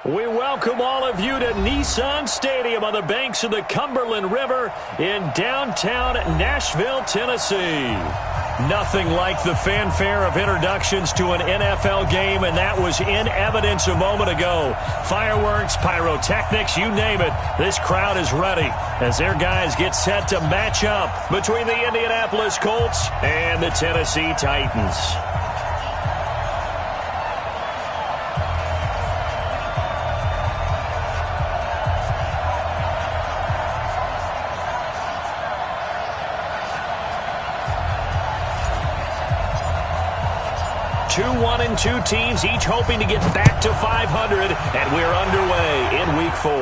We welcome all of you to Nissan Stadium on the banks of the Cumberland River in downtown Nashville, Tennessee. Nothing like the fanfare of introductions to an NFL game, and that was in evidence a moment ago. Fireworks, pyrotechnics, you name it. This crowd is ready as their guys get set to match up between the Indianapolis Colts and the Tennessee Titans. Two 1-2 teams, each hoping to get back to 500, and we're underway in Week 4.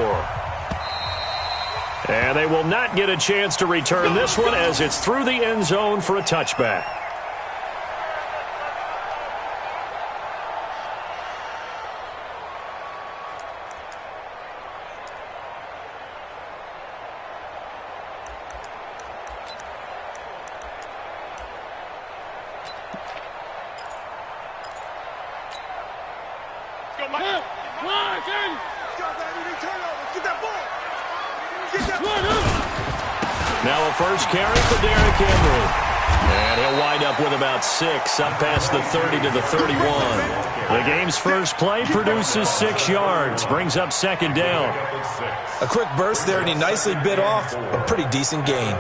And they will not get a chance to return this one as it's through the end zone for a touchback. Now a first carry for Derrick Henry. And he'll wind up with about 6, up past the 30 to the 31. The game's first play produces 6 yards, brings up second down. A quick burst there, and he nicely bit off a pretty decent gain.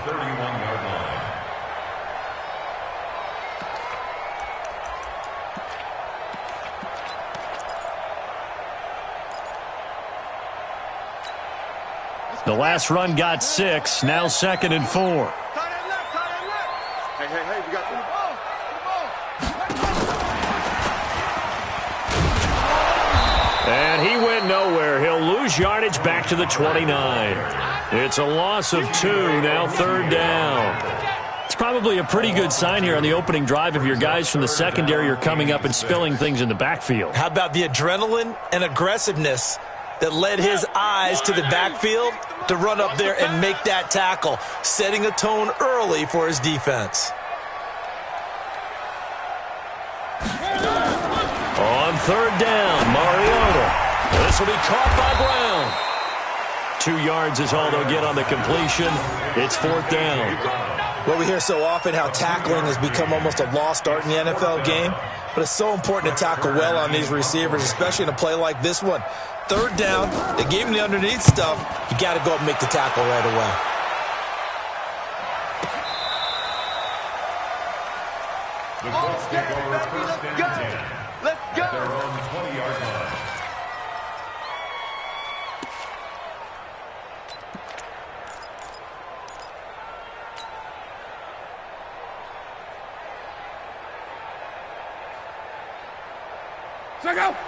The last run got 6, now 2nd and 4. Hey, we got the ball. And he went nowhere. He'll lose yardage back to the 29. It's a loss of 2, now 3rd down. It's probably a pretty good sign here on the opening drive if your guys from the secondary are coming up and spilling things in the backfield. How about the adrenaline and aggressiveness that led his eyes to the backfield to run up there and make that tackle, setting a tone early for his defense. On 3rd down, Mariota. This will be caught by Brown. 2 yards is all they'll get on the completion. It's 4th down. Well, we hear so often how tackling has become almost a lost art in the NFL game, but it's so important to tackle well on these receivers, especially in a play like this one. 3rd down, they gave him the underneath stuff. You got to go up and make the tackle right away. The Colts take over 1st and 10. Let's go. They're on the 20-yard line.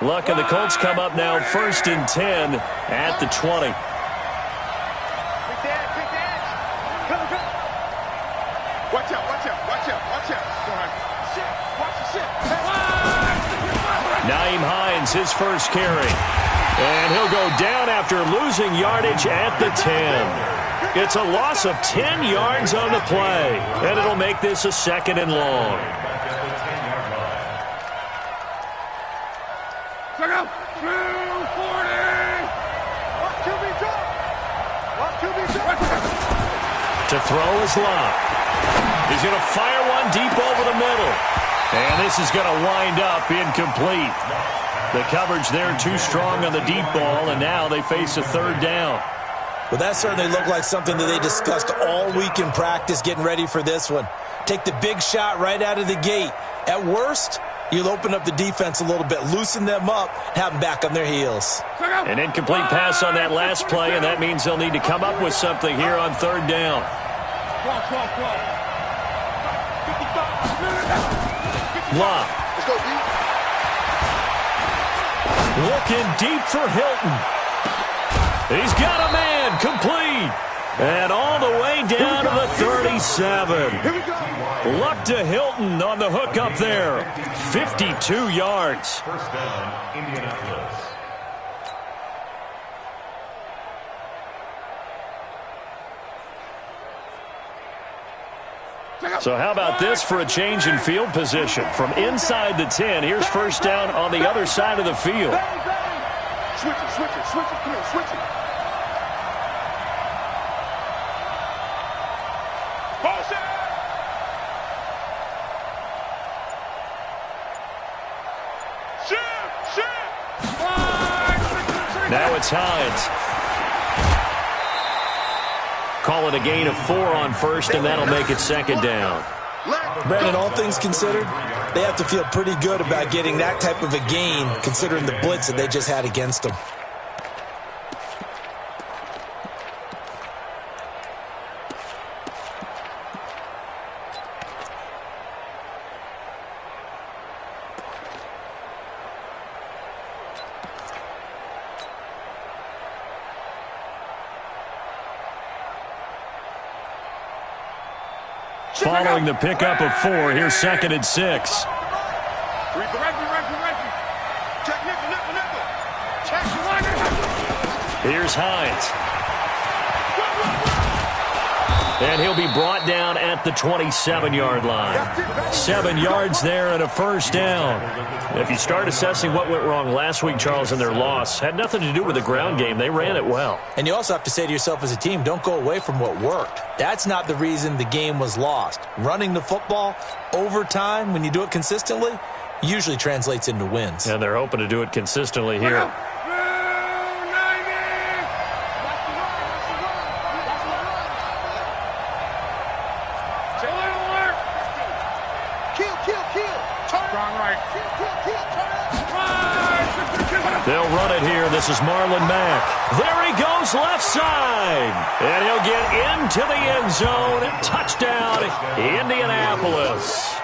Luck and the Colts come up now 1st and 10 at the 20. Watch out. Nyheim Hines, his first carry. And he'll go down after losing yardage at the 10. It's a loss of 10 yards on the play. And it'll make this a 2nd and long. To throw is Locke. He's going to fire one deep over the middle. And this is going to wind up incomplete. The coverage there too strong on the deep ball, and now they face a 3rd down. Well, that certainly looked like something that they discussed all week in practice getting ready for this one. Take the big shot right out of the gate. At worst, you'll open up the defense a little bit, loosen them up, have them back on their heels. An incomplete pass on that last play, and that means they'll need to come up with something here on 3rd down. Locke. Looking deep for Hilton. He's got a man, complete. And all the way down to the 37. Luck to Hilton on the hook up there. 52 yards. 1st down, Indianapolis. So how about this for a change in field position? From inside the 10, here's 1st down on the other side of the field. Switch it, switch it, switch it. Come on, switch it. Motion! Now it's Hines. Call it a gain of 4 on first, and that'll make it second down. Brandon, all things considered, they have to feel pretty good about getting that type of a gain, considering the blitz that they just had against them. Following the pickup of 4, here's 2nd and 6. Here's Hines. And he'll be brought down at the 27-yard line. 7 yards there and a first down. If you start assessing what went wrong last week, Charles, in their loss, had nothing to do with the ground game. They ran it well. And you also have to say to yourself as a team, don't go away from what worked. That's not the reason the game was lost. Running the football over time, when you do it consistently, usually translates into wins. And they're hoping to do it consistently here. They'll run it here. This is Marlon Mack. There he goes, left side. And he'll get into the end zone. Touchdown, Indianapolis.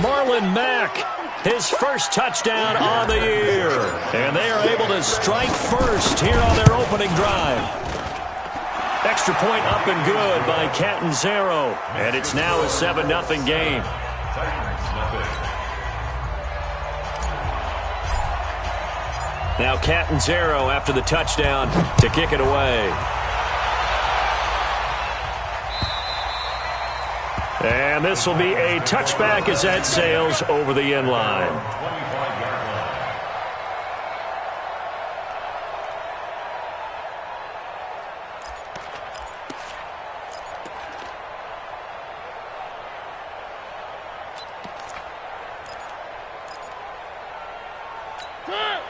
Marlon Mack, his first touchdown on the year. And they are able to strike first here on their opening drive. Extra point up and good by Catanzaro. And it's now a 7-0 game. Now Catanzaro after the touchdown to kick it away. And this will be a touchback as that sails over the end line.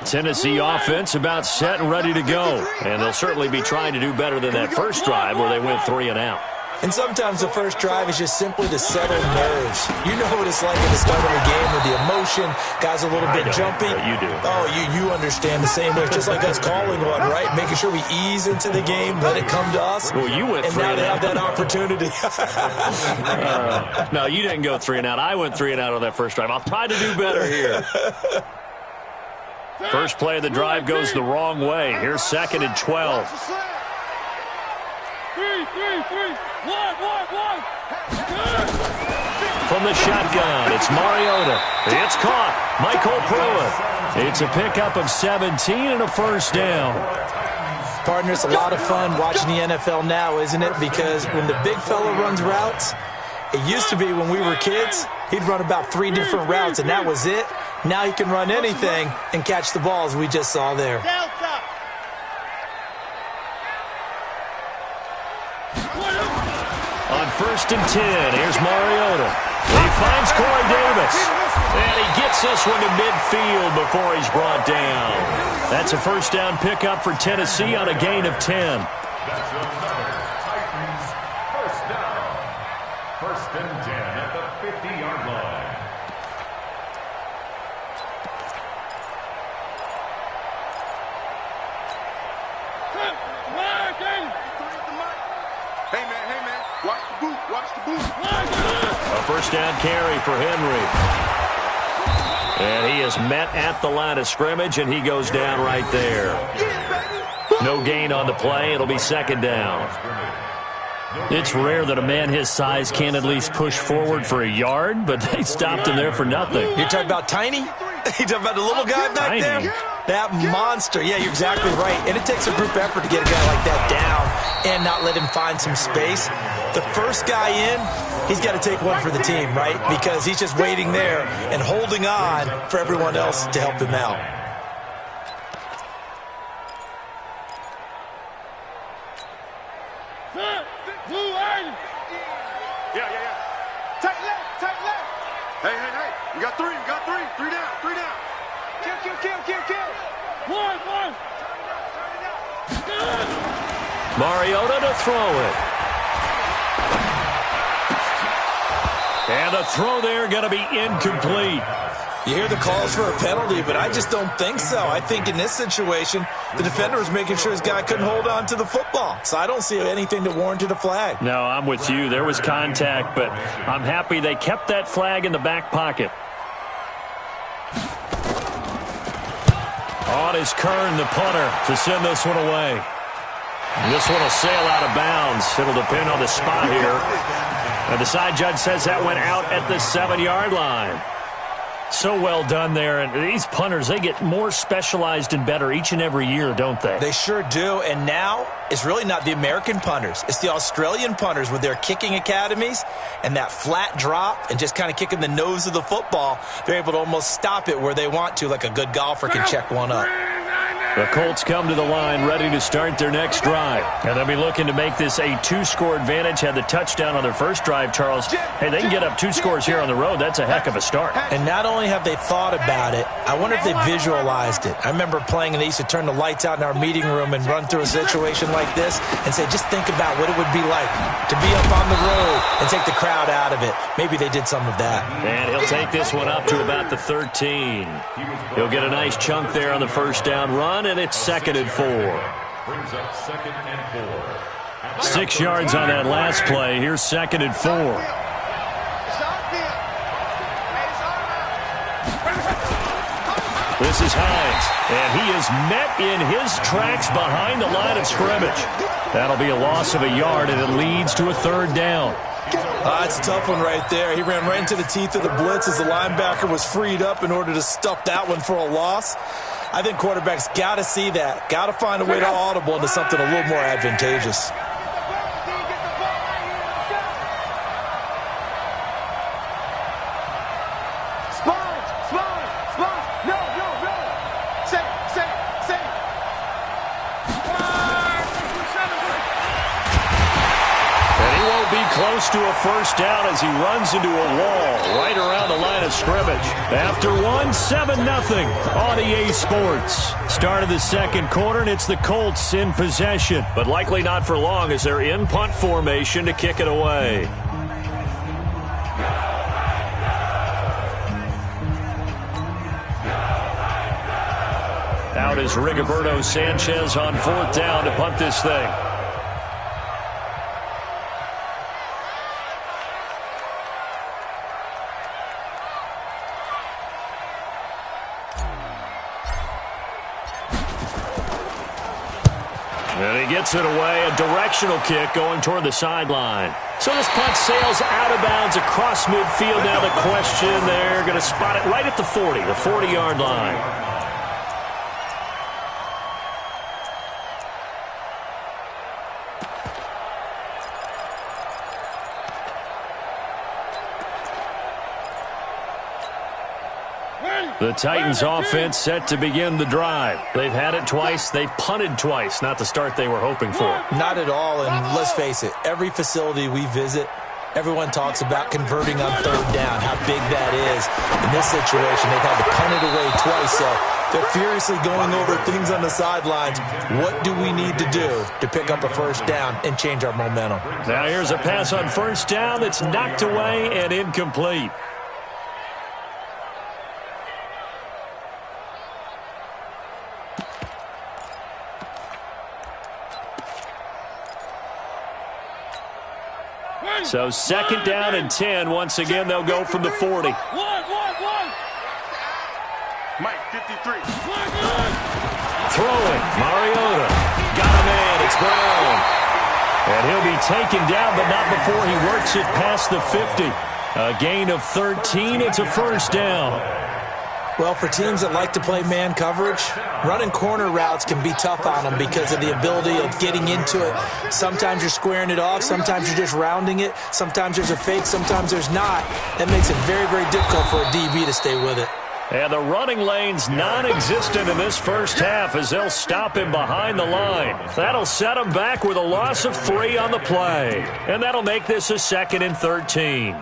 Tennessee offense about set and ready to go. And they'll certainly be trying to do better than that first drive where they went 3 and out. And sometimes the first drive is just simply to settle nerves. You know what it's like at the start of a game with the emotion. Guys a little bit jumpy. You do. Oh, you understand the same way. It's just like us calling one, right? Making sure we ease into the game, let it come to us. Well, you went 3 and out. And now out. they have that opportunity. No, you didn't go 3 and out. I went 3 and out on that first drive. I'll try to do better here. First play of the drive goes the wrong way. Here's 2nd and 12. 3, 1. From the shotgun, it's Mariota. It's caught. Michael Pruitt. It's a pickup of 17 and a first down. Partner, it's a lot of fun watching the NFL now, isn't it? Because when the big fella runs routes, it used to be when we were kids, he'd run about 3 different routes, and that was it. Now he can run anything and catch the balls we just saw there. On 1st and 10, here's Mariota. He finds Corey Davis. And he gets this one to midfield before he's brought down. That's a first down pickup for Tennessee on a gain of 10. That's another Titans first down. 1st and 10 at the 50-yard line. Hey, man. Watch the boot. A first down carry for Henry. And he is met at the line of scrimmage, and he goes down right there. No gain on the play. It'll be 2nd down. It's rare that a man his size can't at least push forward for a yard, but they stopped him there for nothing. You're talking about Tiny? You're talking about the little guy back Tiny. there? That monster. Yeah, you're exactly right. And it takes a group effort to get a guy like that down and not let him find some space. The first guy in, he's got to take one for the team, right? Because he's just waiting there and holding on for everyone else to help him out. Yeah. Tight left. Hey. We got three. Three down. Kill. One. Mariota to throw it. And the throw there going to be incomplete. You hear the calls for a penalty, but I just don't think so. I think in this situation, the defender was making sure his guy couldn't hold on to the football. So I don't see anything that warranted a flag. No, I'm with you. There was contact, but I'm happy they kept that flag in the back pocket. On is Kern, the punter, to send this one away. This one will sail out of bounds. It'll depend on the spot here. And the side judge says that went out at the 7-yard line. So well done there. And these punters, they get more specialized and better each and every year, don't they? They sure do. And now it's really not the American punters. It's the Australian punters with their kicking academies and that flat drop and just kind of kicking the nose of the football. They're able to almost stop it where they want to, like a good golfer can check one up. The Colts come to the line ready to start their next drive. And they'll be looking to make this a 2-score advantage. Had the touchdown on their first drive, Charles. Hey, they can get up 2 scores here on the road. That's a heck of a start. And not only have they thought about it, I wonder if they visualized it. I remember playing and they used to turn the lights out in our meeting room and run through a situation like this and say, just think about what it would be like to be up on the road and take the crowd out of it. Maybe they did some of that. And he'll take this one up to about the 13. He'll get a nice chunk there on the first down run, and it's 2nd and 4. Brings up 2nd and 4. 6 yards on that last play. Here's 2nd and 4. This is Hines, and he is met in his tracks behind the line of scrimmage. That'll be a loss of a yard, and it leads to a 3rd down. It's a tough one right there. He ran right into the teeth of the blitz as the linebacker was freed up in order to stuff that one for a loss. I think quarterbacks got to see that. Got to find a way to audible into something a little more advantageous. Close to a first down as he runs into a wall right around the line of scrimmage. After 7-0 on EA Sports. Start of the second quarter, and it's the Colts in possession. But likely not for long as they're in punt formation to kick it away. Out is Rigoberto Sanchez on 4th down to punt this thing. And he gets it away, a directional kick going toward the sideline. So this punt sails out of bounds across midfield. Now the question, they're going to spot it right at the 40, the 40-yard line. The Titans offense set to begin the drive. They've had it twice. They've punted twice. Not the start they were hoping for. Not at all, and let's face it, every facility we visit, everyone talks about converting on 3rd down, how big that is. In this situation, they've had to punt it away twice, so they're furiously going over things on the sidelines. What do we need to do to pick up a first down and change our momentum? Now here's a pass on first down that's knocked away and incomplete. So 2nd down and 10. Once again, they'll go from the 40. Mike, 53. Throwing, Mariota. Got a man, it's Brown. And he'll be taken down, but not before he works it past the 50. A gain of 13, it's a first down. Well, for teams that like to play man coverage, running corner routes can be tough on them because of the ability of getting into it. Sometimes you're squaring it off. Sometimes you're just rounding it. Sometimes there's a fake. Sometimes there's not. That makes it very, very difficult for a DB to stay with it. And the running lane's non-existent in this first half as they'll stop him behind the line. That'll set him back with a loss of 3 on the play. And that'll make this a 2nd and 13.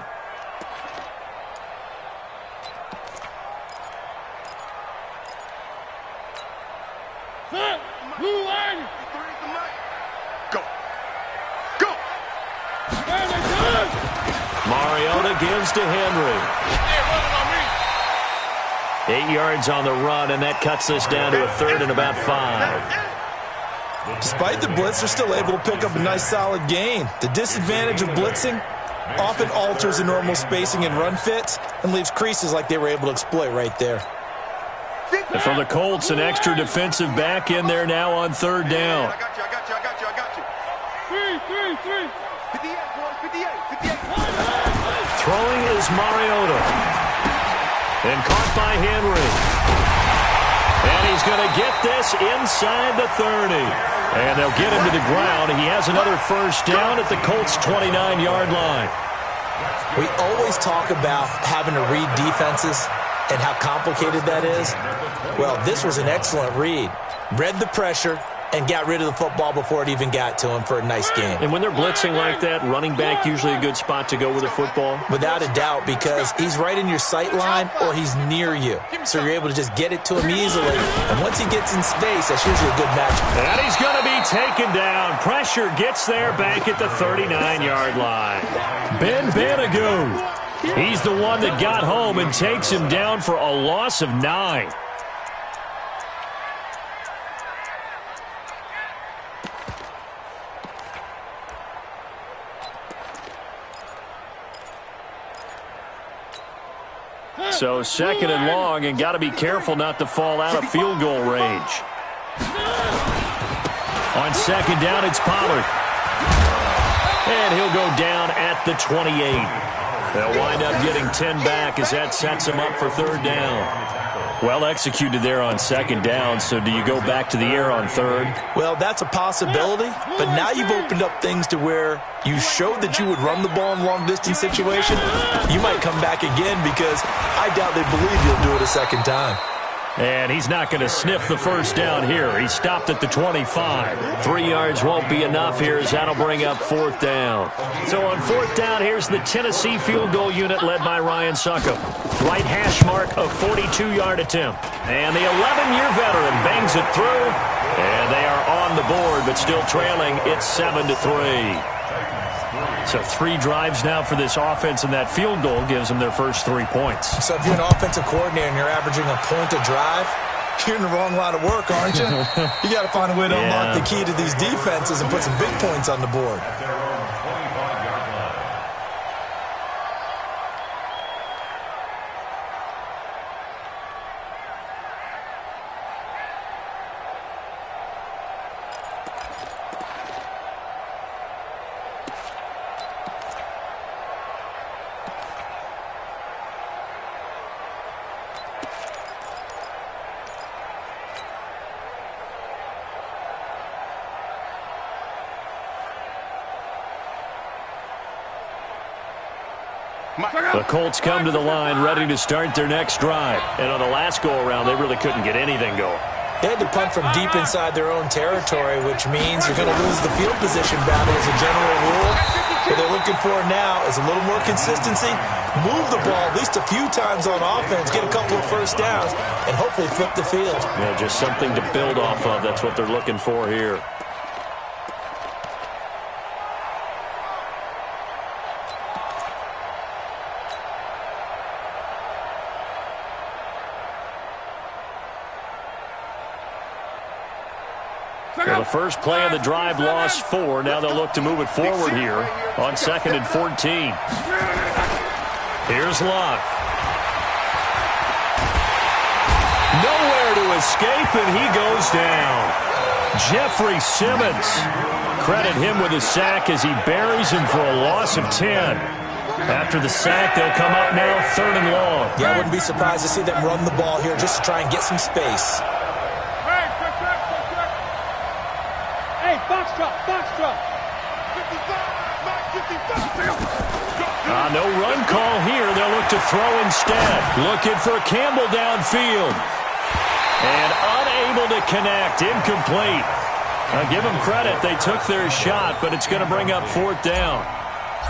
Go. Go. Mariota gives to Henry. 8 yards on the run, and that cuts this down to a 3rd and about 5. Despite the blitz, they're still able to pick up a nice solid gain. The disadvantage of blitzing often alters the normal spacing and run fits and leaves creases like they were able to exploit right there. And for the Colts, an extra defensive back in there now on 3rd down. I got you. 3. 58, boys, 58. Throwing is Mariota. And caught by Henry. And he's going to get this inside the 30. And they'll get him to the ground. He has another first down at the Colts' 29-yard line. We always talk about having to read defenses and how complicated that is. Well, this was an excellent read. Read the pressure and got rid of the football before it even got to him for a nice game. And when they're blitzing like that, running back usually a good spot to go with the football? Without a doubt, because he's right in your sight line or he's near you. So you're able to just get it to him easily. And once he gets in space, that's usually a good match. And he's going to be taken down. Pressure gets there back at the 39-yard line. Ben Banogu. He's the one that got home and takes him down for a loss of 9. So 2nd and long, and got to be careful not to fall out of field goal range. On 2nd down, it's Pollard. And he'll go down at the 28. They'll wind up getting 10 back as that sets him up for 3rd down. Well executed there on 2nd down, so do you go back to the air on 3rd? Well, that's a possibility, but now you've opened up things to where you showed that you would run the ball in long-distance situation. You might come back again because I doubt they believe you'll do it a 2nd time. And he's not going to sniff the first down here. He stopped at the 25. 3 yards won't be enough here as that'll bring up 4th down. So on 4th down, here's the Tennessee field goal unit led by Ryan Succop. Right hash mark, a 42-yard attempt. And the 11-year veteran bangs it through. And they are on the board, but still trailing. It's 7-3. So 3 drives now for this offense, and that field goal gives them their first 3 points. So if you're an offensive coordinator and you're averaging a point a drive, you're in the wrong line of work, aren't you? You got to find a way to unlock the key to these defenses and put some big points on the board. The Colts come to the line ready to start their next drive. And on the last go-around, they really couldn't get anything going. They had to punt from deep inside their own territory, which means you're going to lose the field position battle as a general rule. What they're looking for now is a little more consistency, move the ball at least a few times on offense, get a couple of first downs, and hopefully flip the field. Yeah, just something to build off of. That's what they're looking for here. Well, the first play of the drive lost 4. Now they'll look to move it forward here on 2nd and 14. Here's Love. Nowhere to escape, and he goes down. Jeffrey Simmons. Credit him with a sack as he buries him for a loss of 10. After the sack, they'll come up now 3rd and long. Yeah, I wouldn't be surprised to see them run the ball here just to try and get some space. Box truck, box truck. 55, 55. No run call here. They'll look to throw instead. Looking for Campbell downfield. And unable to connect. Incomplete. Give them credit. They took their shot, but it's going to bring up 4th down.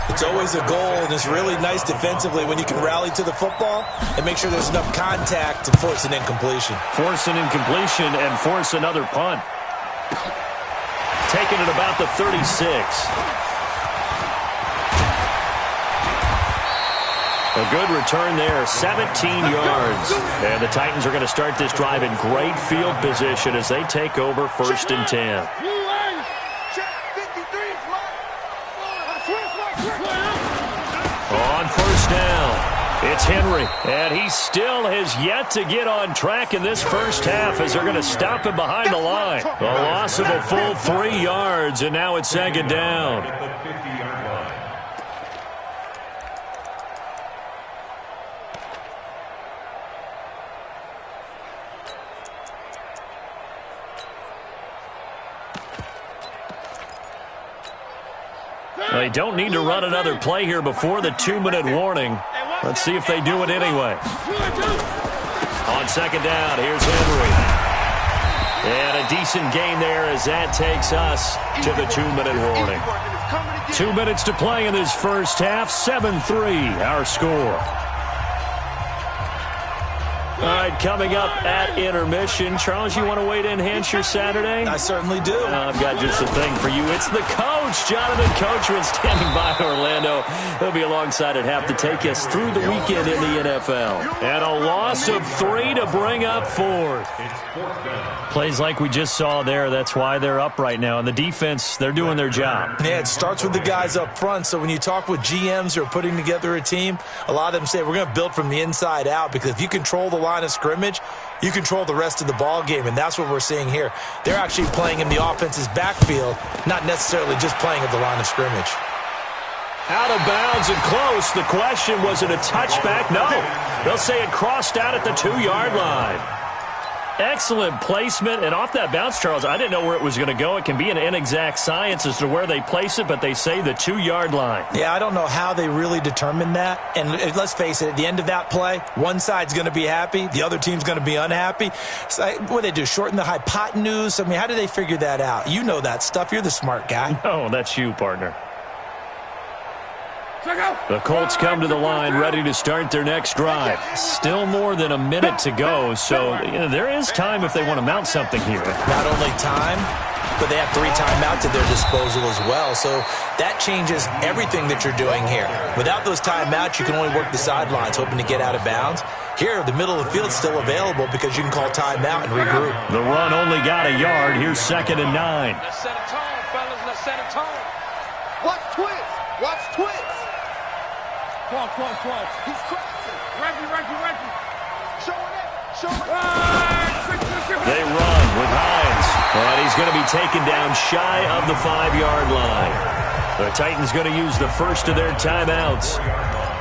It's always a goal, and it's really nice defensively when you can rally to the football and make sure there's enough contact to force an incompletion. Force an incompletion and force another punt. Taking it about the 36. A good return there, 17 yards. And the Titans are going to start this drive in great field position as they take over 1st and 10. On 1st down, it's Henry. And he still has yet to get on track in this first half as they're going to stop him behind the line. A loss of a full 3 yards, and now it's 2nd down. They don't need to run another play here before the 2-minute warning. Let's see if they do it anyway. On 2nd down, here's Henry. And a decent gain there as that takes us to the 2-minute warning. 2 minutes to play in this first half. 7-3 our score. All right, coming up at intermission. Charles, you want to wait to enhance your Saturday? I certainly do. I've got just a thing for you. It's the coach, Jonathan Coachman, standing by Orlando. He'll be alongside at half to take us through the weekend in the NFL. And a loss of 3 to bring up 4th. Plays like we just saw there. That's why they're up right now. And the defense, they're doing their job. Yeah, it starts with the guys up front. So when you talk with GMs who are putting together a team, a lot of them say we're going to build from the inside out, because if you control the line of scrimmage, you control the rest of the ball game, and that's what we're seeing here. They're actually playing in the offense's backfield, not necessarily just playing at the line of scrimmage. Out of bounds and close. The question, was it a touchback? No. They'll say it crossed out at the 2-yard line. Excellent placement, and off that bounce, Charles, I didn't know where it was going to go. It can be an inexact science as to where they place it, but they say the 2-yard line. Yeah, I don't know how they really determine that. And let's face it, at the end of that play, one side's going to be happy, the other team's going to be unhappy. So, what do they do, shorten the hypotenuse? I mean, how do they figure that out? You know that stuff. You're the smart guy. Oh, that's you, partner. The Colts come to the line ready to start their next drive. Still more than a minute to go, so there is time if they want to mount something here. Not only time, but they have 3 timeouts at their disposal as well, so that changes everything that you're doing here. Without those timeouts, you can only work the sidelines, hoping to get out of bounds. Here, the middle of the field's still available because you can call timeout and regroup. The run only got a yard. Here's 2nd and 9. Let's set a tone, fellas. Let's set a tone. Watch twist. Watch twist. Come on. He's crossing. Reggie. Showing it. They run with Hines. And he's going to be taken down shy of the 5-yard line. The Titans going to use the first of their timeouts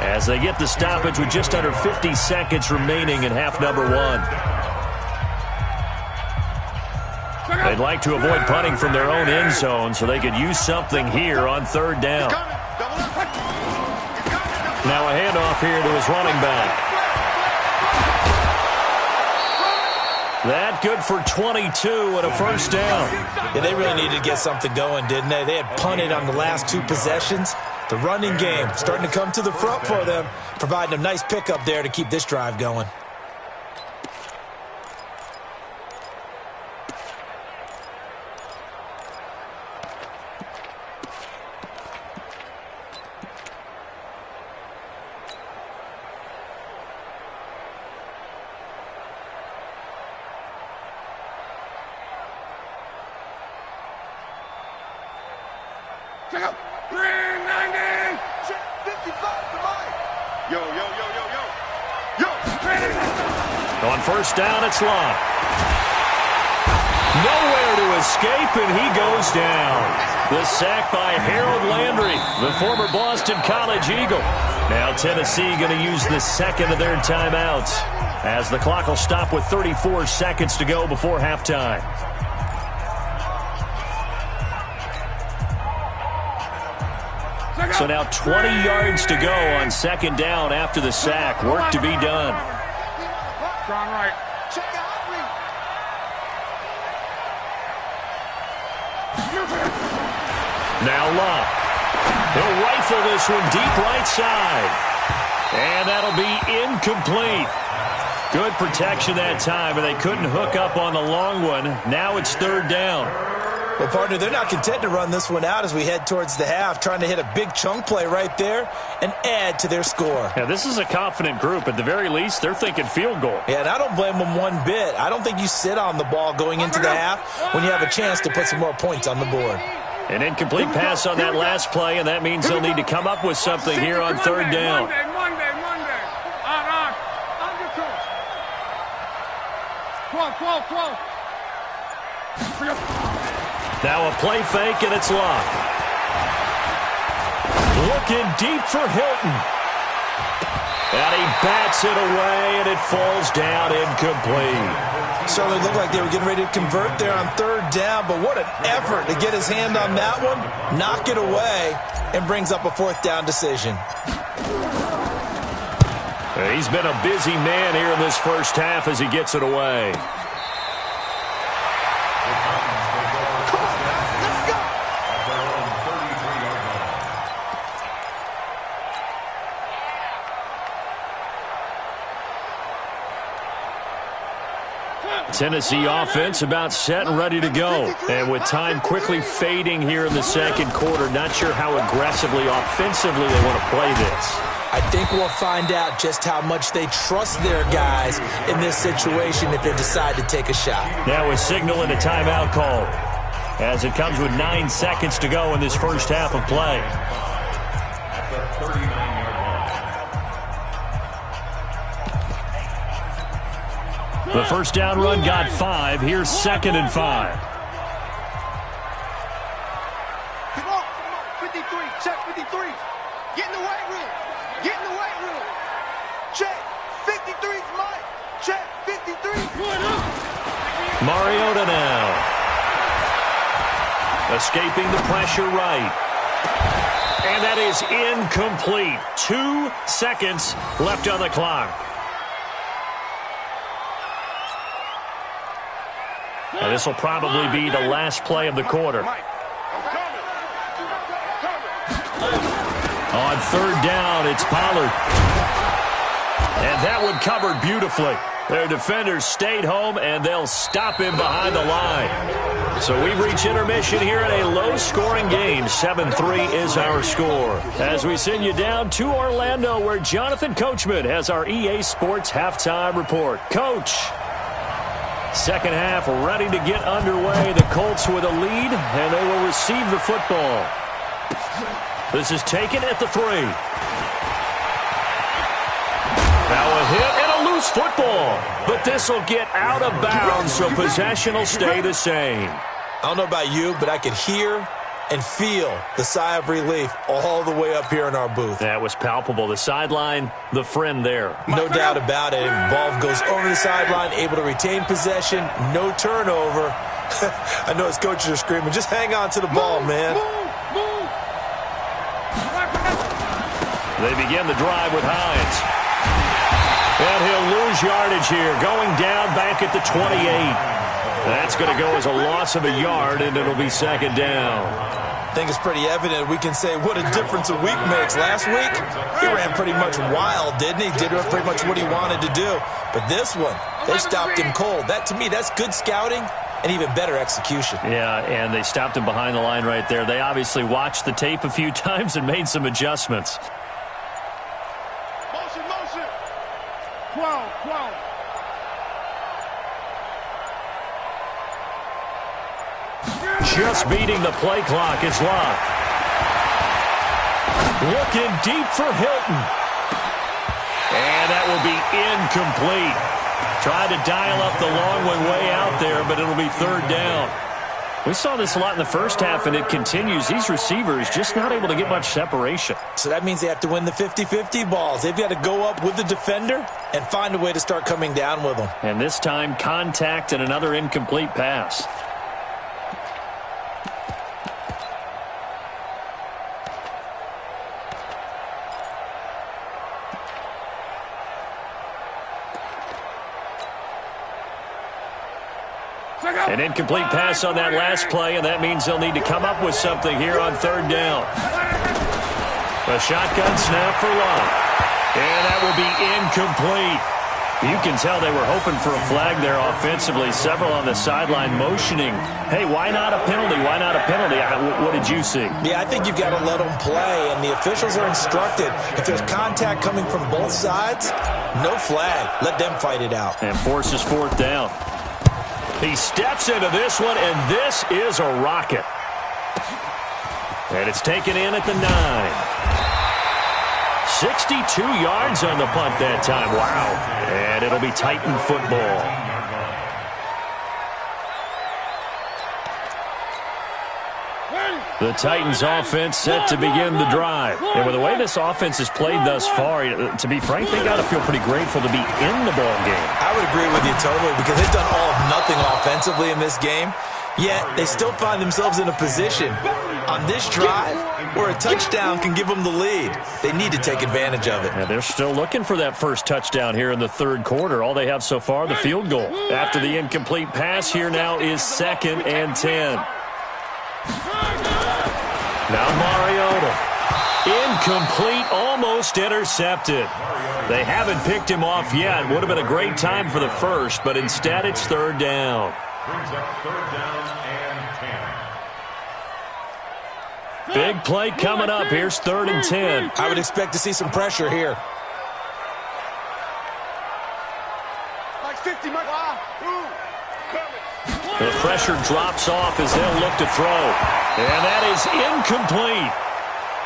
as they get the stoppage with just under 50 seconds remaining in half number 1. They'd like to avoid punting from their own end zone so they could use something here on 3rd down. Now a handoff here to his running back. That good for 22 and a first down. Yeah, they really needed to get something going, didn't they? They had punted on the last 2 possessions. The running game starting to come to the front for them, providing a nice pickup there to keep this drive going. Check out. 390. 55 to Mike. Yo. On first down, it's Lott. Nowhere to escape, and he goes down. The sack by Harold Landry, the former Boston College Eagle. Now Tennessee going to use the second of their timeouts as the clock will stop with 34 seconds to go before halftime. So now 20 yards to go on second down after the sack. Work to be done. Strong right. Now Love. He'll rifle this one deep right side. And that'll be incomplete. Good protection that time, and they couldn't hook up on the long one. Now it's third down. Well, partner, they're not content to run this one out as we head towards the half, trying to hit a big chunk play right there and add to their score. Yeah, this is a confident group. At the very least, they're thinking field goal. Yeah, and I don't blame them one bit. I don't think you sit on the ball going into the half when you have a chance to put some more points on the board. An incomplete pass on that last play, and that means they'll need to come up with something here on third down. Monday. Under coach. 12. Now a play fake, and it's locked. Looking deep for Hilton. And he bats it away, and it falls down incomplete. Certainly looked like they were getting ready to convert there on third down, but what an effort to get his hand on that one, knock it away, and brings up a fourth down decision. He's been a busy man here in this first half as he gets it away. Tennessee offense about set and ready to go. And with time quickly fading here in the second quarter, not sure how aggressively, offensively they want to play this. I think we'll find out just how much they trust their guys in this situation if they decide to take a shot. Now a signal and a timeout call as it comes with 9 seconds to go in this first half of play. At the 39-yard line. The first down run got 5. Here's 2nd and 5. Come on. 53. Check 53. Get in the weight room. Check. 53's mine. Check. 53. Mariota now. Escaping the pressure right. And that is incomplete. 2 seconds left on the clock. Now this will probably be the last play of the quarter. On third down, it's Pollard. And that one covered beautifully. Their defenders stayed home, and they'll stop him behind the line. So we've reached intermission here in a low-scoring game. 7-3 is our score. As we send you down to Orlando, where Jonathan Coachman has our EA Sports halftime report. Coach. Second half ready to get underway. The Colts with a lead, and they will receive the football. This is taken at the 3. Now a hit and a loose football. But this will get out of bounds, so possession will stay the same. I don't know about you, but I could hear and feel the sigh of relief all the way up here in our booth. That was palpable. The sideline, the friend there. No doubt about it. Ball goes over the sideline, able to retain possession, no turnover. I know his coaches are screaming, just hang on to the ball, man. They begin the drive with Hines. And he'll lose yardage here, going down back at the 28. That's going to go as a loss of a yard, and it'll be second down. I think it's pretty evident. We can say what a difference a week makes. Last week, he ran pretty much wild, didn't he? Did pretty much what he wanted to do. But this one, they stopped him cold. That, to me, that's good scouting and even better execution. Yeah, and they stopped him behind the line right there. They obviously watched the tape a few times and made some adjustments. Motion. 12. Just beating the play clock is Locke. Looking deep for Hilton. And that will be incomplete. Tried to dial up the long one way out there, but it'll be third down. We saw this a lot in the first half, and it continues. These receivers just not able to get much separation. So that means they have to win the 50-50 balls. They've got to go up with the defender and find a way to start coming down with them. And this time, contact and another incomplete pass. An incomplete pass on that last play, and that means they'll need to come up with something here on third down. A shotgun snap for Love. And that will be incomplete. You can tell they were hoping for a flag there offensively. Several on the sideline motioning, hey, why not a penalty? Why not a penalty? What did you see? Yeah, I think you've got to let them play, and the officials are instructed. If there's contact coming from both sides, no flag. Let them fight it out. And forces fourth down. He steps into this one, and this is a rocket. And it's taken in at the 9. 62 yards on the punt that time. Wow. And it'll be Titan football. The Titans offense set to begin the drive. And with the way this offense has played thus far, to be frank, they got to feel pretty grateful to be in the ball game. I would agree with you totally, because they've done all of nothing offensively in this game. Yet they still find themselves in a position on this drive where a touchdown can give them the lead. They need to take advantage of it. And they're still looking for that first touchdown here in the third quarter. All they have so far, the field goal. After the incomplete pass, here now is 2nd and 10. Now Mariota. Incomplete, almost intercepted. They haven't picked him off yet. Would have been a great time for the first, but instead it's third down. Brings up third down and 10. Big play coming up. Here's 3rd and 10. I would expect to see some pressure here. The pressure drops off as they'll look to throw. And that is incomplete.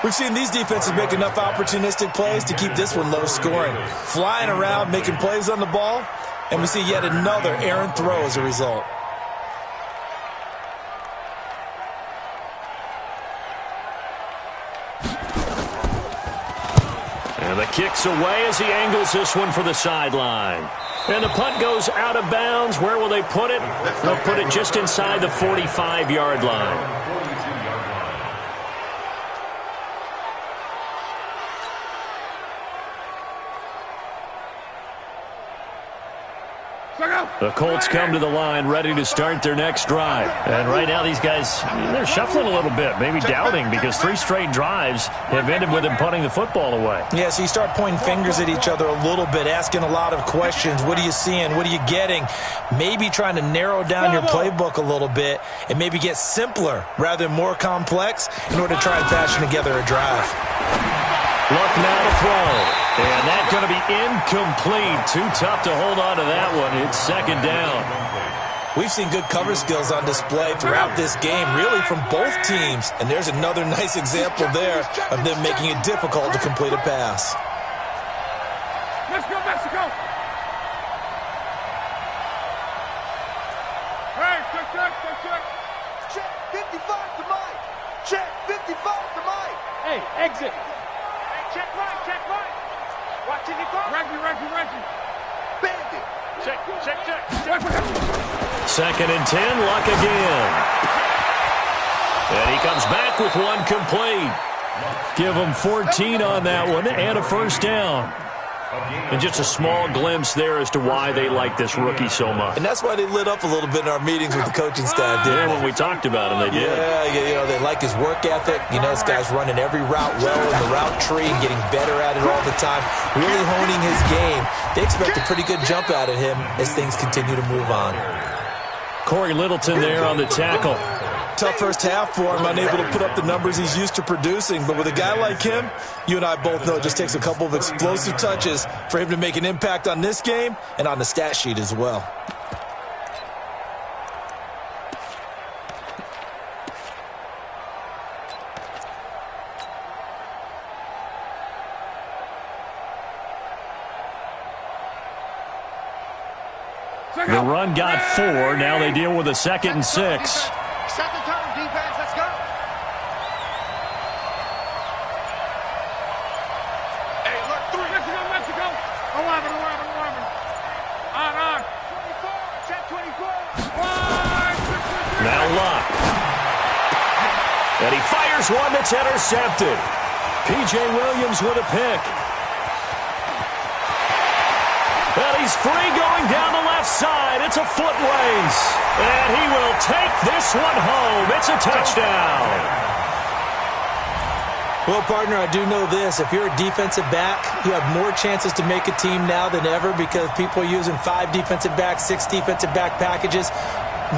We've seen these defenses make enough opportunistic plays to keep this one low scoring. Flying around, making plays on the ball, and we see yet another errant throw as a result. And the kick's away as he angles this one for the sideline. And the punt goes out of bounds. Where will they put it? They'll put it just inside the 45-yard line. The Colts come to the line ready to start their next drive. And right now these guys, they're shuffling a little bit, maybe doubting, because 3 straight drives have ended with them punting the football away. Yeah, so you start pointing fingers at each other a little bit, asking a lot of questions. What are you seeing? What are you getting? Maybe trying to narrow down your playbook a little bit and maybe get simpler rather than more complex in order to try and fashion together a drive. Luck now to throw. And that's going to be incomplete. Too tough to hold on to that one. It's 2nd down. We've seen good cover skills on display throughout this game, really from both teams. And there's another nice example there of them making it difficult to complete a pass. Let's go, Mexico! Hey, check. Check 55 to Mike. Check 55 to Mike. Hey, exit. Hey, check right. Watching it go. Reggie. Bandit. Check. 2nd and 10, Luck again. And he comes back with one complete. Give him 14 on that one and a first down. And just a small glimpse there as to why they like this rookie so much. And that's why they lit up a little bit in our meetings with the coaching staff, didn't they? When we talked about him, they did. Yeah, they like his work ethic. This guy's running every route well in the route tree and getting better at it all the time, really honing his game. They expect a pretty good jump out of him as things continue to move on. Corey Littleton there on the tackle. Tough first half for him, unable to put up the numbers he's used to producing. But with a guy like him, you and I both know it just takes a couple of explosive touches for him to make an impact on this game and on the stat sheet as well. The run got 4. Now they deal with a 2nd and 6. Set the tone, defense. Let's go. Hey, look, 3. Mexico. 11. On. 24. Check 24. Now Luck. And he fires one that's intercepted. P.J. Williams with a pick. And he's free going down the left side. It's a foot race. And he will take this one home. It's a touchdown. Well, partner, I do know this. If you're a defensive back, you have more chances to make a team now than ever because people are using 5 defensive backs, 6 defensive back packages.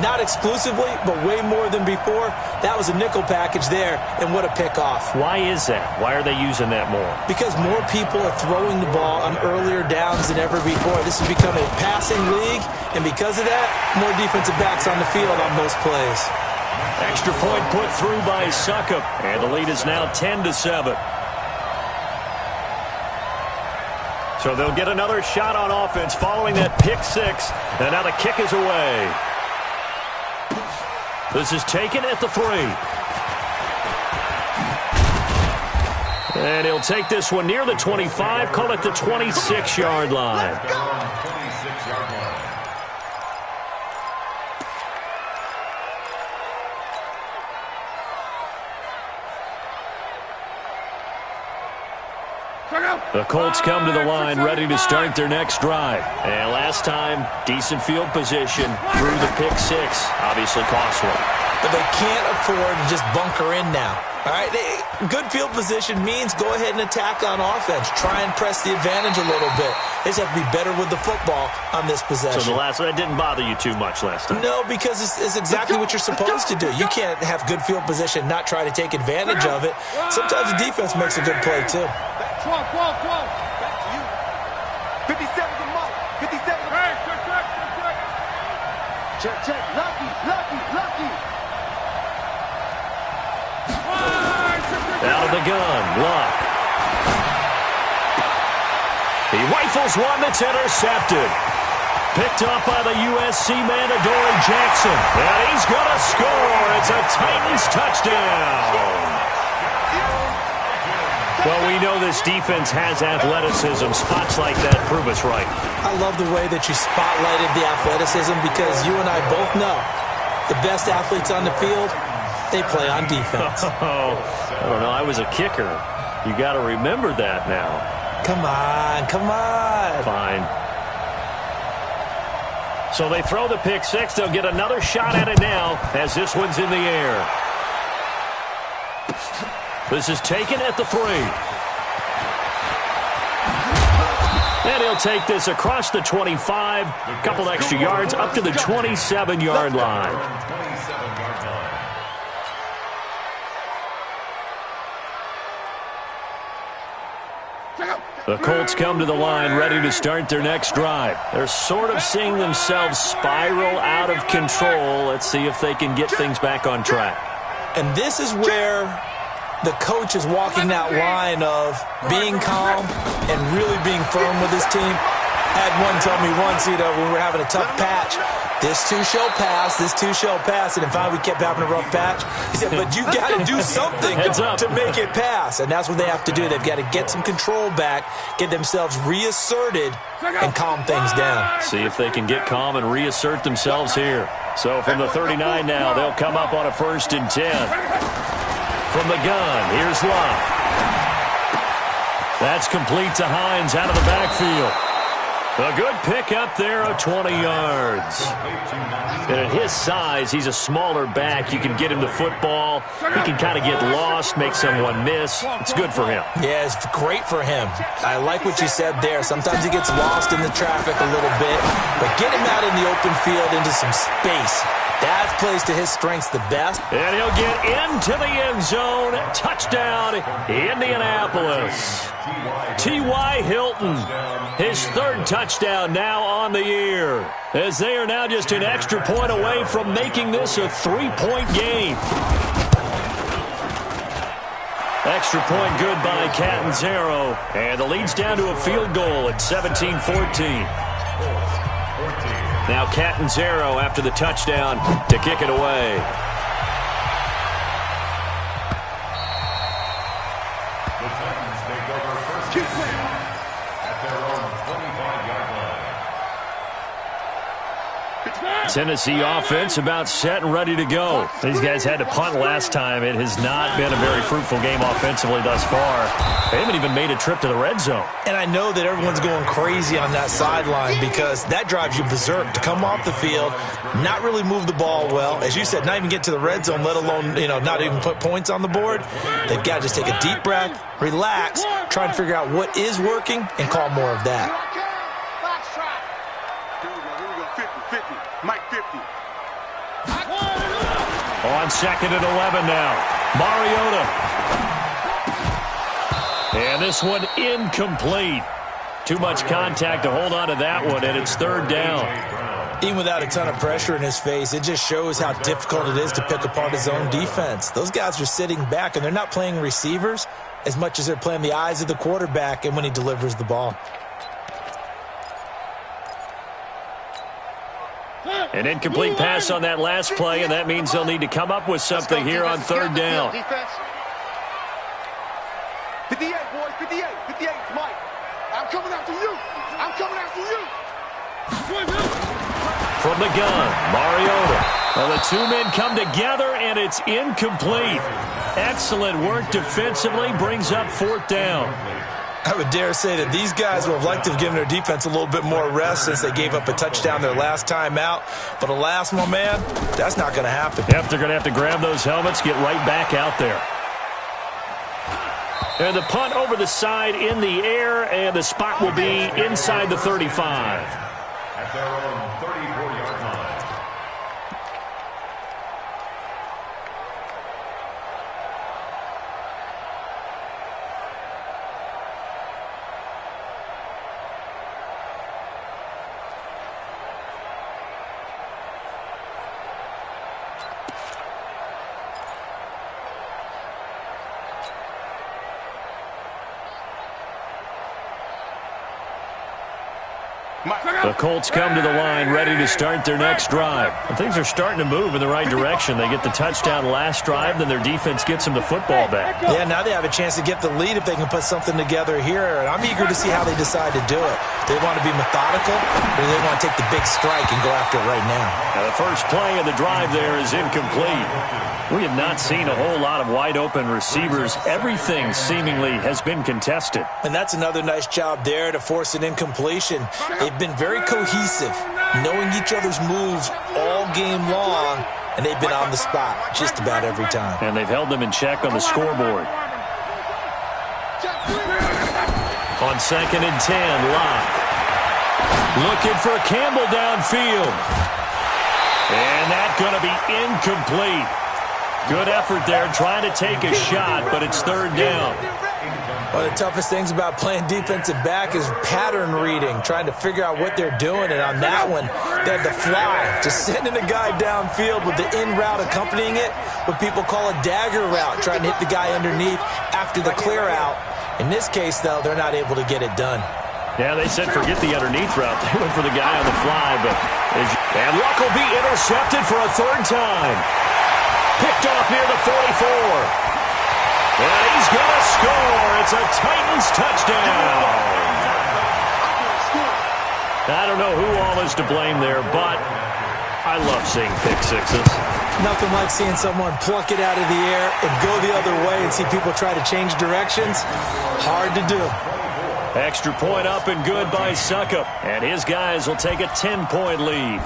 Not exclusively, but way more than before. That was a nickel package there, and what a pickoff. Why is that? Why are they using that more? Because more people are throwing the ball on earlier downs than ever before. This has become a passing league, and because of that, more defensive backs on the field on most plays. Extra point put through by Succop, and the lead is now 10-7. So they'll get another shot on offense following that pick 6, and now the kick is away. This is taken at the 3. And he'll take this one near the 25, call it the 26-yard line. The Colts come to the line ready to start their next drive. And last time, decent field position through the pick 6. Obviously costly. But they can't afford to just bunker in now. All right, good field position means go ahead and attack on offense. Try and press the advantage a little bit. They just have to be better with the football on this possession. So that didn't bother you too much last time? No, because it's exactly what you're supposed to do. You can't have good field position, not try to take advantage of it. Sometimes the defense makes a good play, too. 12. Back to you. 57 to Mike. 57 to Mike. Check. Lucky. Out of the gun, Luck. He rifles one that's intercepted. Picked up by the USC man, Adoree Jackson. And he's going to score. It's a Titans touchdown. Well, we know this defense has athleticism. Spots like that prove us right. I love the way that you spotlighted the athleticism because you and I both know the best athletes on the field, they play on defense. Oh, I don't know. I was a kicker. You got to remember that now. Come on. Fine. So they throw the pick 6. They'll get another shot at it now as this one's in the air. This is taken at the 3. And he'll take this across the 25. A couple extra yards up to the 27-yard line. The Colts come to the line ready to start their next drive. They're sort of seeing themselves spiral out of control. Let's see if they can get things back on track. And this is where the coach is walking that line of being calm and really being firm with his team. I had one tell me once, when we were having a tough patch, this too shall pass, and finally we kept having a rough patch. He said, but you got to do something to make it pass, and that's what they have to do. They've got to get some control back, get themselves reasserted, and calm things down. See if they can get calm and reassert themselves here. So from the 39 now, they'll come up on a 1st and 10. From the gun, here's Luck. That's complete to Hines out of the backfield. A good pick up there of 20 yards. And at his size, he's a smaller back. You can get him the football. He can kind of get lost, make someone miss. It's good for him. Yeah, it's great for him. I like what you said there. Sometimes he gets lost in the traffic a little bit, but get him out in the open field into some space. That plays to his strengths the best. And he'll get into the end zone. Touchdown, Indianapolis. T.Y. Hilton, his 3rd touchdown now on the year, as they are now just an extra point away from making this a 3-point game. Extra point good by Catanzaro, and the lead's down to a field goal at 17-14. Now Catanzaro after the touchdown to kick it away. The Titans take over first and 10 at their own 25-yard Tennessee offense about set and ready to go. These guys had to punt last time. It has not been a very fruitful game offensively thus far. They haven't even made a trip to the red zone. And I know that everyone's going crazy on that sideline because that drives you berserk to come off the field, not really move the ball well. As you said, not even get to the red zone, let alone, not even put points on the board. They've got to just take a deep breath, relax, try and figure out what is working, and call more of that. Mike 50. On 2nd and 11 now. Mariota. And this one incomplete. Too much contact to hold on to that one, and it's 3rd down. Even without a ton of pressure in his face, it just shows how difficult it is to pick apart his own defense. Those guys are sitting back, and they're not playing receivers as much as they're playing the eyes of the quarterback and when he delivers the ball. An incomplete pass on that last play, and that means they'll need to come up with something here on 3rd down. 58, boys, 58, 58, Mike. I'm coming after you. I'm coming after you. From the gun, Mariota. Well, the two men come together, and it's incomplete. Excellent work defensively, brings up 4th down. I would dare say that these guys would have liked to have given their defense a little bit more rest since they gave up a touchdown their last time out. But alas, my man, that's not going to happen. Yep, they're going to have to grab those helmets, get right back out there. And the punt over the side in the air, and the spot will be inside the 35. At their own 34-yard line. The Colts come to the line ready to start their next drive. And things are starting to move in the right direction. They get the touchdown last drive, then their defense gets them the football back. Yeah, now they have a chance to get the lead if they can put something together here. And I'm eager to see how they decide to do it. Do they want to be methodical, or do they want to take the big strike and go after it right now? Now the first play of the drive there is incomplete. We have not seen a whole lot of wide-open receivers. Everything seemingly has been contested. And that's another nice job there to force an incompletion. They've been very cohesive, knowing each other's moves all game long, and they've been on the spot just about every time. And they've held them in check on the scoreboard. On 2nd and 10, Locke. Looking for Campbell downfield. And that's going to be incomplete. Good effort there, trying to take a shot, but it's 3rd down. One of the toughest things about playing defensive back is pattern reading, trying to figure out what they're doing. And on that one, they had the fly, just sending a guy downfield with the in route accompanying it, what people call a dagger route, trying to hit the guy underneath after the clear out. In this case, though, they're not able to get it done. Yeah, they said forget the underneath route. They went for the guy on the fly, but and Luck will be intercepted for a 3rd time. Picked off near the 44. And he's going to score. It's a Titans touchdown. I don't know who all is to blame there, but I love seeing pick sixes. Nothing like seeing someone pluck it out of the air and go the other way and see people try to change directions. Hard to do. Extra point up and good by Succop. And his guys will take a 10-point lead.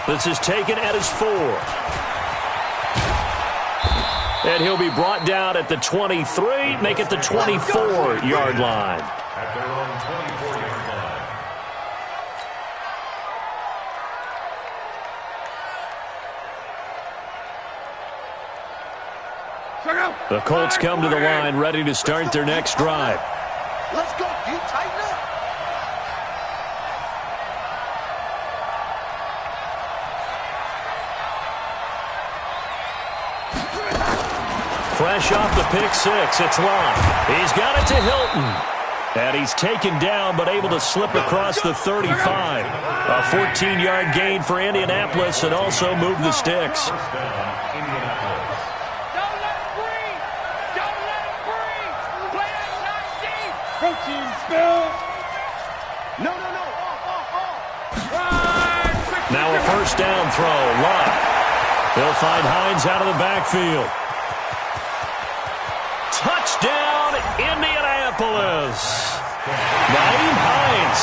This is taken at his 4. And he'll be brought down at the 23, make it the 24-yard line. At their own 24-yard line. The Colts come to the line ready to start their next drive. Let's go, you tighten up. Fresh off the pick six, it's Locke. He's got it to Hilton. And he's taken down but able to slip across the 35. A 14-yard gain for Indianapolis and also move the sticks. Don't let it breathe. Don't let it breathe. Play outside deep. Protein spill. first down throw. Luck. He'll find Hines out of the backfield. Touchdown, Indianapolis. Nyheim Hines,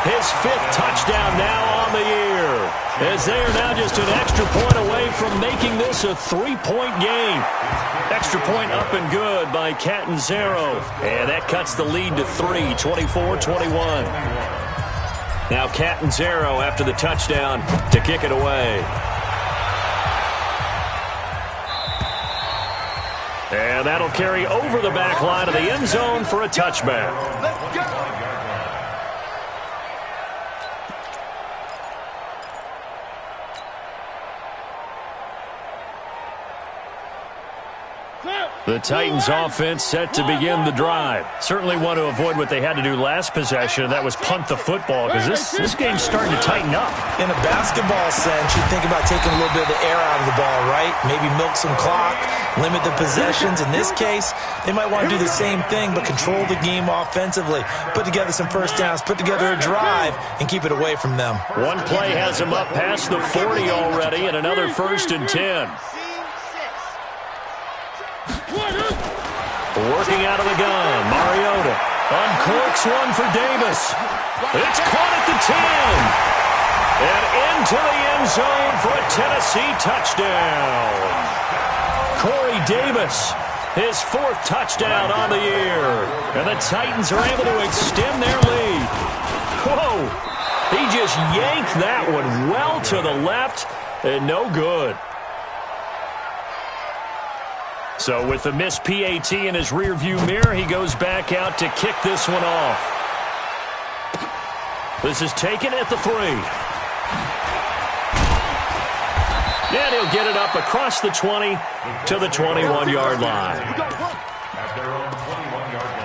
his 5th touchdown now on the year, as they are now just an extra point away from making this a 3-point game. Extra point up and good by Catanzaro, and that cuts the lead to 3, 24-21. Now Catanzaro after the touchdown to kick it away. And that'll carry over the back line of the end zone for a touchback. Let's go. The Titans offense set to begin the drive. Certainly want to avoid what they had to do last possession, and that was punt the football, because this game's starting to tighten up. In a basketball sense, you think about taking a little bit of the air out of the ball, right? Maybe milk some clock, limit the possessions. In this case, they might want to do the same thing, but control the game offensively. Put together some first downs, put together a drive, and keep it away from them. One play has them up past the 40 already, and another 1st and 10. Working out of the gun, Mariota uncorks one for Davis. It's caught at the 10. And into the end zone for a Tennessee touchdown. Corey Davis, his 4th touchdown on the year. And the Titans are able to extend their lead. Whoa! He just yanked that one well to the left, and no good. So with the missed PAT in his rearview mirror, he goes back out to kick this one off. This is taken at the 3. And he'll get it up across the 20 to the 21-yard line. At their own 21-yard line.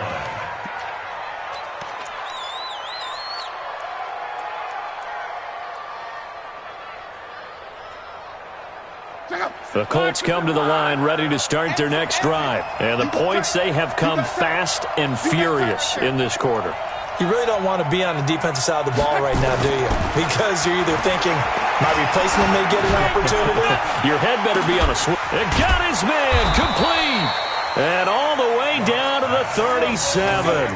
The Colts come to the line ready to start their next drive. And the points, they have come fast and furious in this quarter. You really don't want to be on the defensive side of the ball right now, do you? Because you're either thinking, my replacement may get an opportunity. Your head better be on a swing. It got his man complete. And all the way down to the 37.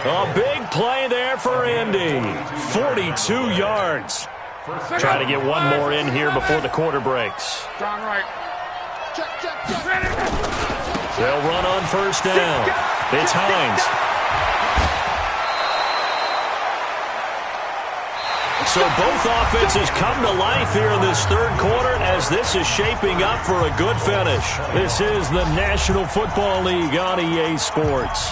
A big play there for Indy. 42 yards. Try to get one more in here before the quarter breaks. Strong right. They'll run on first down. It's Hines. So both offenses come to life here in this 3rd quarter as this is shaping up for a good finish. This is the National Football League on EA Sports.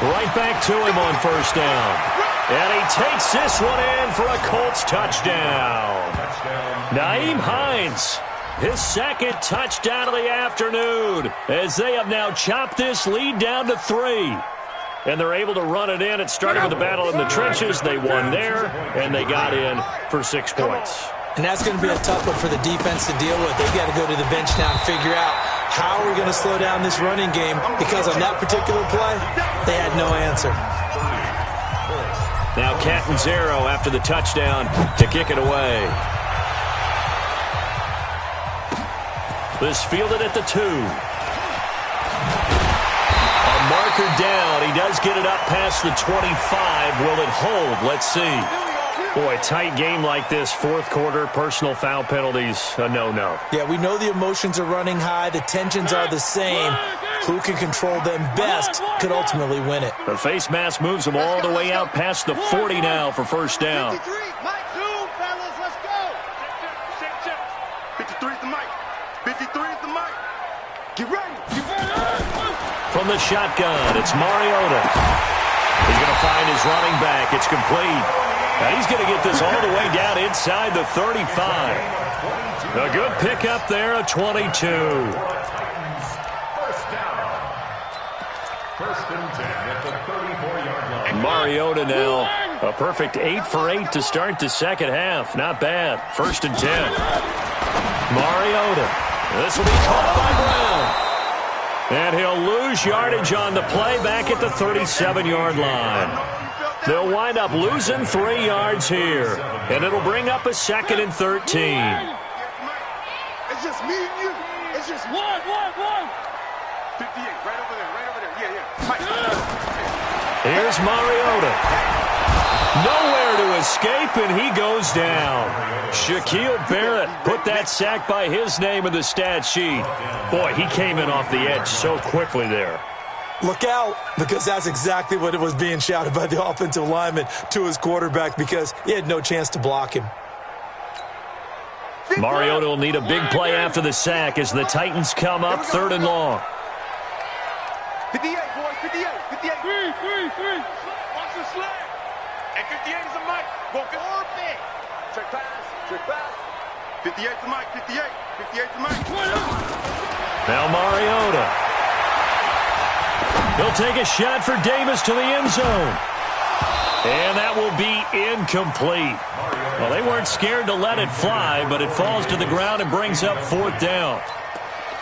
Right back to him on first down. And he takes this one in for a Colts touchdown. Nyheim Hines, his 2nd touchdown of the afternoon, as they have now chopped this lead down to 3. And they're able to run it in. It started with the battle in the trenches. They won there, and they got in for 6 points. And that's going to be a tough one for the defense to deal with. They've got to go to the bench now and figure out how are we going to slow down this running game, because on that particular play, they had no answer. Now Catanzaro after the touchdown to kick it away. This fielded at the 2. A marker down. He does get it up past the 25. Will it hold? Let's see. Boy, tight game like this, 4th quarter, personal foul penalties, a no-no. Yeah, we know the emotions are running high. The tensions are the same. Who can control them best could ultimately win it. The face mask moves them all the way out past the 40 now for first down. 53, Mike, zoom, fellas, let's go. 53 is the mic. 53 is the mic. Get ready. From the shotgun, it's Mariota. He's going to find his running back. It's complete. And he's going to get this all the way down inside the 35. A good pickup there, a 22. First down. 1st and 10. Mariota now. A perfect 8 for 8 to start the second half. Not bad. 1st and 10. Mariota. This will be caught by Brown. And he'll lose yardage on the play back at the 37-yard line. They'll wind up losing 3 yards here. And it'll bring up a 2nd and 13. It's just me and you. It's just one. 58, right over there. Yeah. Here's Mariota. Nowhere to escape, and he goes down. Shaquille Barrett put that sack by his name in the stat sheet. Boy, he came in off the edge so quickly there. Look out, because that's exactly what it was being shouted by the offensive lineman to his quarterback, because he had no chance to block him. Mariota will need a big play after the sack as the Titans come up 3rd and long. 58, boys, 58. 3. Watch the slide. And 58 is a mic. Walking or big. Check pass. 58 is a mic. 58 is a mic. Now Mariota. He'll take a shot for Davis to the end zone. And that will be incomplete. Well, they weren't scared to let it fly, but it falls to the ground and brings up 4th down.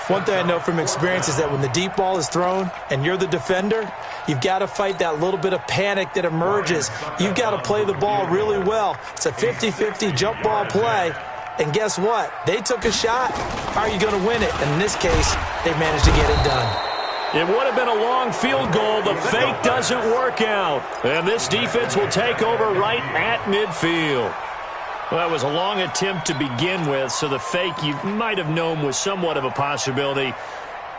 One thing I know from experience is that when the deep ball is thrown and you're the defender, you've got to fight that little bit of panic that emerges. You've got to play the ball really well. It's a 50-50 jump ball play. And guess what? They took a shot. How are you going to win it? And in this case, they managed to get it done. It would have been a long field goal. The fake doesn't work out. And this defense will take over right at midfield. Well, that was a long attempt to begin with, so the fake you might have known was somewhat of a possibility.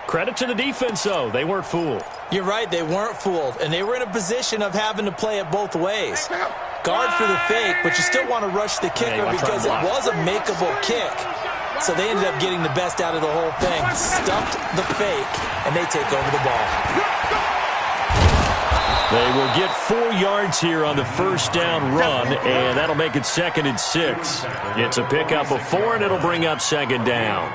Credit to the defense, though. They weren't fooled. You're right. They weren't fooled. And they were in a position of having to play it both ways. Guard for the fake, but you still want to rush the kicker because it was a makeable kick. So they ended up getting the best out of the whole thing. Stuffed the fake, and they take over the ball. They will get 4 yards here on the 1st down run, and that'll make it 2nd and 6. It's a pickup of 4, and it'll bring up 2nd down.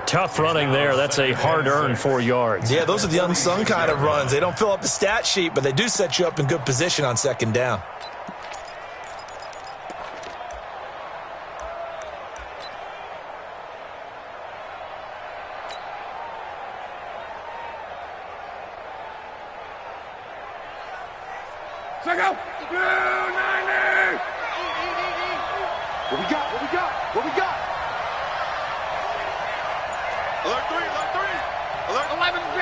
Tough running there. That's a hard-earned 4 yards. Yeah, those are the unsung kind of runs. They don't fill up the stat sheet, but they do set you up in good position on 2nd down. Check out. 90. What we got? Alert 3. Alert 11B.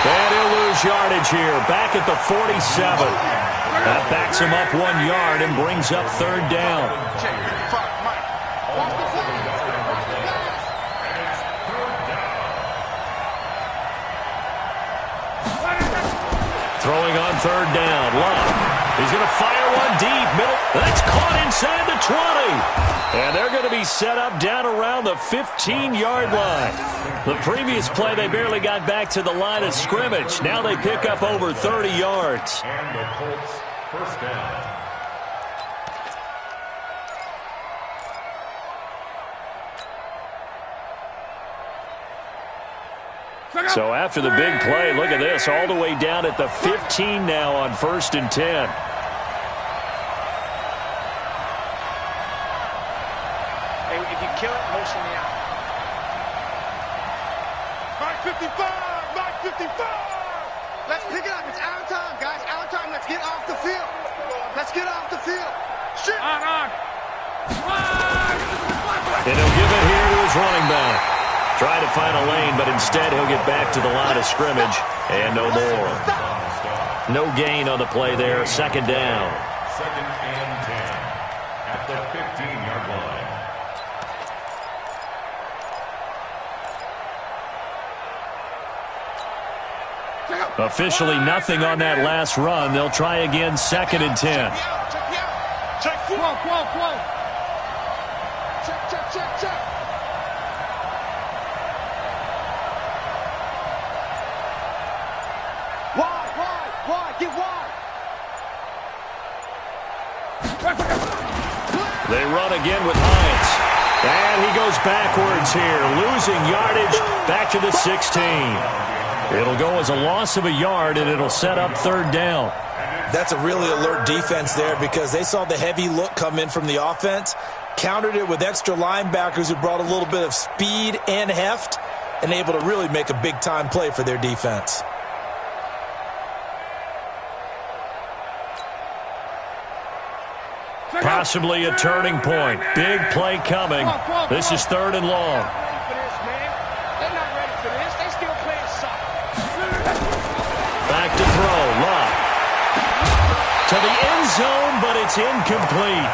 And he'll lose yardage here. Back at the 47. That backs him up 1 yard and brings up 3rd down. Throwing on 3rd down. Love. He's going to fire one deep. Middle. That's caught inside the 20. And they're going to be set up down around the 15-yard line. The previous play, they barely got back to the line of scrimmage. Now they pick up over 30 yards. And the Colts, 1st down. So after the big play, look at this, all the way down at the 15 now on 1st and 10. Hey, if you kill it, motion me out. Mark 55! Let's pick it up. It's our time, guys. Our time. Let's get off the field. Shit! On. And he'll give it here to his running back. Try to find a lane, but instead he'll get back to the line of scrimmage. And no more. No gain on the play there. 2nd down. 2nd and 10 at the 15-yard line. Officially nothing on that last run. They'll try again 2nd and 10. Check. Whoa. Check. Why? Get wide. They run again with Hines. And he goes backwards here, losing yardage back to the 16. It'll go as a loss of a yard, and it'll set up third down. That's a really alert defense there because they saw the heavy look come in from the offense, countered it with extra linebackers who brought a little bit of speed and heft, and able to really make a big-time play for their defense. Possibly a turning point. Big play coming. This is third and long. Back to throw. Love. To the end zone, but it's incomplete.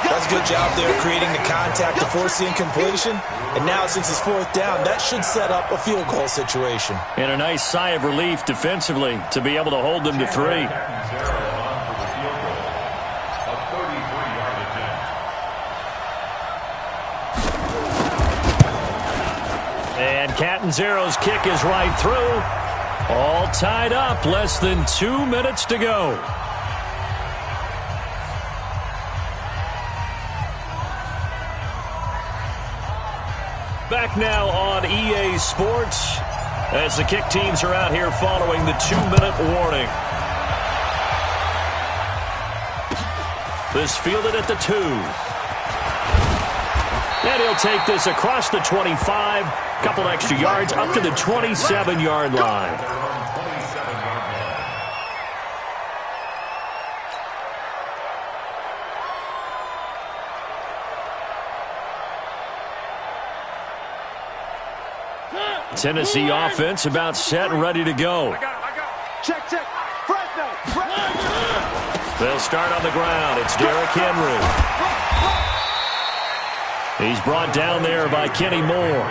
That's a good job there creating the contact to force the incompletion. And now since it's fourth down, that should set up a field goal situation. And a nice sigh of relief defensively to be able to hold them to 3. And Catanzaro's kick is right through. All tied up. Less than 2 minutes to go. Back now on EA Sports as the kick teams are out here following the 2-minute warning. This fielded at the 2. And he'll take this across the 25. Couple extra yards up to the 27-yard line. Tennessee offense about set and ready to go. Check. Fresno. They'll start on the ground. It's Derrick Henry. He's brought down there by Kenny Moore.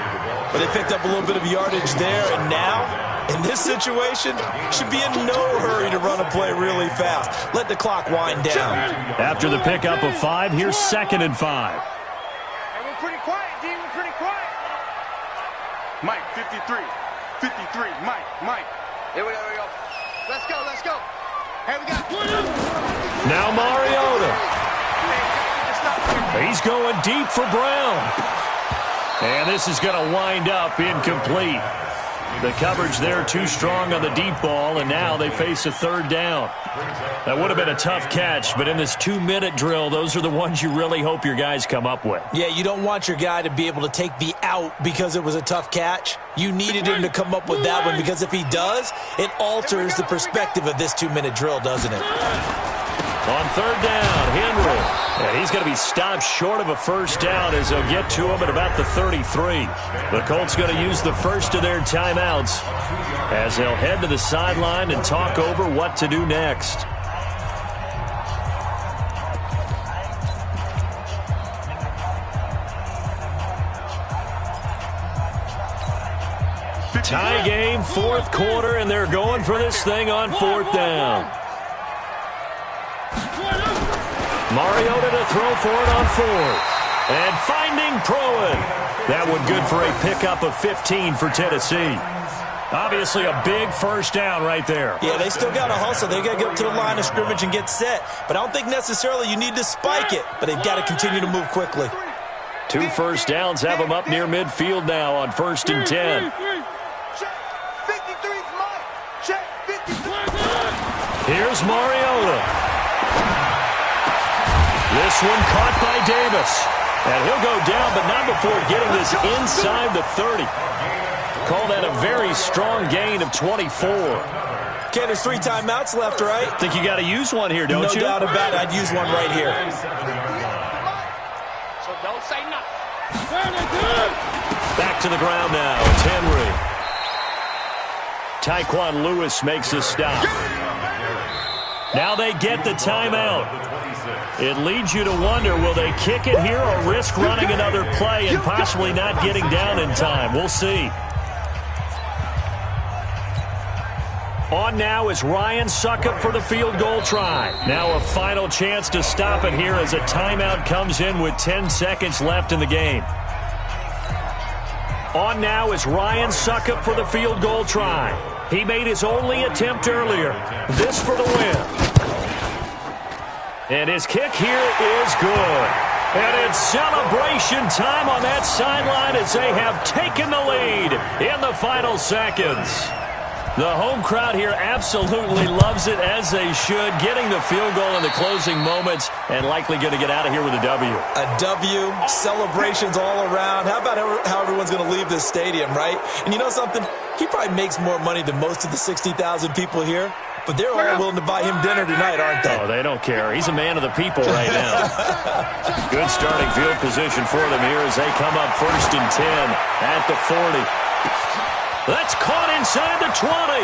But they picked up a little bit of yardage there, and now, in this situation, should be in no hurry to run a play really fast. Let the clock wind down. After the pickup of 5, here's 2nd and 5. Hey, we're pretty quiet, D. We're pretty quiet. Mike, 53. Mike. Here we go. Let's go. Hey, we got. Now Mariota. He's going deep for Brown. And this is going to wind up incomplete. The coverage there too strong on the deep ball, and now they face a third down. That would have been a tough catch, but in this 2-minute drill, those are the ones you really hope your guys come up with. Yeah, you don't want your guy to be able to take the out because it was a tough catch. You needed him to come up with that one because if he does, it alters the perspective of this 2-minute drill, doesn't it? On third down, Henry. And he's going to be stopped short of a first down as they'll get to him at about the 33. The Colts going to use the first of their timeouts as they'll head to the sideline and talk over what to do next. Tie game, fourth quarter, and they're going for this thing on fourth down. Mariota to throw for it on fourth. And finding Proen. That one good for a pickup of 15 for Tennessee. Obviously a big first down right there. Yeah, they still got to hustle. They got to get up to the line of scrimmage and get set. But I don't think necessarily you need to spike it. But they've got to continue to move quickly. 2 first downs have them up near midfield now on 1st and 10. Here's Mariota. This one caught by Davis. And he'll go down, but not before getting this inside the 30. Call that a very strong gain of 24. Okay, there's 3 timeouts left, right? Think you got to use one here, don't you? No doubt about it. I'd use one right here. So don't say nothing. Back to the ground now. It's Henry. Tyquan Lewis makes a stop. Now they get the timeout. It leads you to wonder, will they kick it here or risk running another play and possibly not getting down in time? We'll see. On now is Ryan Succop for the field goal try. Now a final chance to stop it here as a timeout comes in with 10 seconds left in the game. On now is Ryan Succop for the field goal try. He made his only attempt earlier. This for the win. And his kick here is good. And it's celebration time on that sideline as they have taken the lead in the final seconds. The home crowd here absolutely loves it, as they should, getting the field goal in the closing moments and likely going to get out of here with a W. A W, celebrations all around. How about how everyone's going to leave this stadium, right? And you know something? He probably makes more money than most of the 60,000 people here, but they're all willing to buy him dinner tonight, aren't they? Oh, they don't care. He's a man of the people right now. Good starting field position for them here as they come up 1st and 10 at the 40. That's caught inside the 20.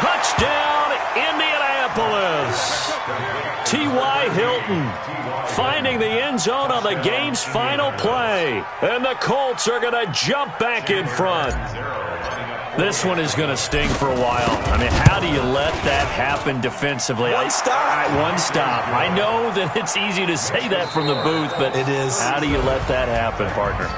Touchdown, Indianapolis. T.Y. Hilton finding the end zone on the game's final play. And the Colts are going to jump back in front. This one is going to sting for a while. I mean, how do you let that happen defensively? One stop. One stop. I know that it's easy to say that from the booth, but it is. How do you let that happen, partner?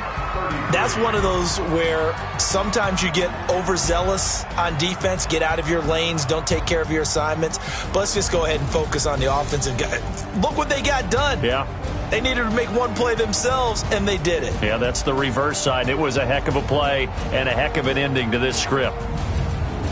That's one of those where sometimes you get overzealous on defense, get out of your lanes, don't take care of your assignments. But let's just go ahead and focus on the offensive guy. Look what they got done. Yeah. They needed to make one play themselves, and they did it. Yeah, that's the reverse side. It was a heck of a play and a heck of an ending to this script.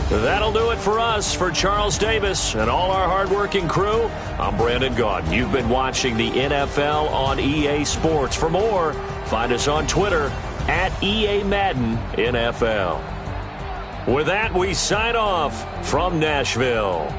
That'll do it for us. For Charles Davis and all our hardworking crew, I'm Brandon Gaudin. You've been watching the NFL on EA Sports. For more, find us on Twitter at EA Madden NFL. With that, we sign off from Nashville.